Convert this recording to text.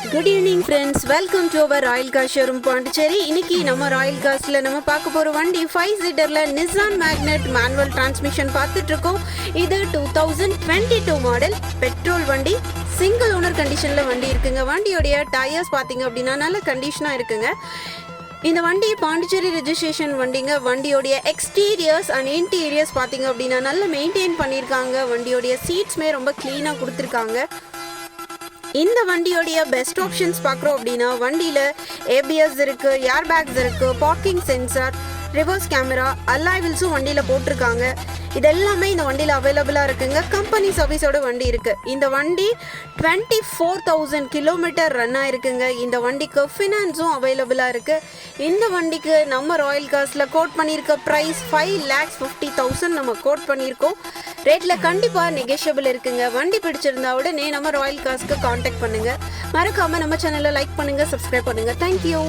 Good evening friends, welcome to our royal car showroom Pondicherry. இன்னைக்கு நம்ம royal கார்ஸில் நம்ம பார்க்க போகிற வண்டி 5 சீட்டரில் நிசான் மேக்னெட் மேனுவல் டிரான்ஸ்மிஷன் பார்த்துட்டு இருக்கோம். இது 2022 மாடல் பெட்ரோல் வண்டி, சிங்கிள் ஓனர் கண்டிஷனில் வண்டி இருக்குங்க. வண்டியோடைய டயர்ஸ் பார்த்தீங்க அப்படின்னா நல்ல கண்டிஷனாக இருக்குங்க. இந்த வண்டி பாண்டிச்சேரி ரெஜிஸ்ட்ரேஷன் வண்டிங்க. வண்டியோடைய எக்ஸ்டீரியர்ஸ் அண்ட் இன்டீரியர்ஸ் பார்த்தீங்க அப்படின்னா நல்லா மெயின்டைன் பண்ணியிருக்காங்க. வண்டியோடைய சீட்ஸுமே ரொம்ப க்ளீனாக கொடுத்துருக்காங்க. இந்த வண்டியோடைய பெஸ்ட் ஆப்ஷன்ஸ் பார்க்குறோம் அப்படின்னா வண்டியில் ஏபிஎஸ் இருக்குது, ஏர் பேக்ஸ் இருக்குது, parking sensor, reverse camera, alloy வீல்ஸும் வண்டியில் போட்டிருக்காங்க. இது எல்லாமே இந்த வண்டியில் அவைலபிளாக இருக்குங்க. கம்பெனி சர்வீஸோட வண்டி இருக்குது. இந்த வண்டி 24,000 கிலோமீட்டர் ரன் ஆயிருக்குங்க. இந்த வண்டிக்கு ஃபினான்ஸும் அவைலபிளாக இருக்குது. இந்த வண்டிக்கு நம்ம ராயல் கார்ஸில் கோட் பண்ணியிருக்க ப்ரைஸ் 5,50,000 நம்ம கோட் பண்ணியிருக்கோம். ரேட்டில் கண்டிப்பாக நெகோஷியபிள் இருக்குங்க. வண்டி பிடிச்சிருந்தா உடனே நம்ம ராயல் கார்ஸ்க்கு காண்டாக்ட் பண்ணுங்கள். மறக்காமல் நம்ம சேனலை லைக் பண்ணுங்கள், சப்ஸ்கிரைப் பண்ணுங்கள். தேங்க்யூ.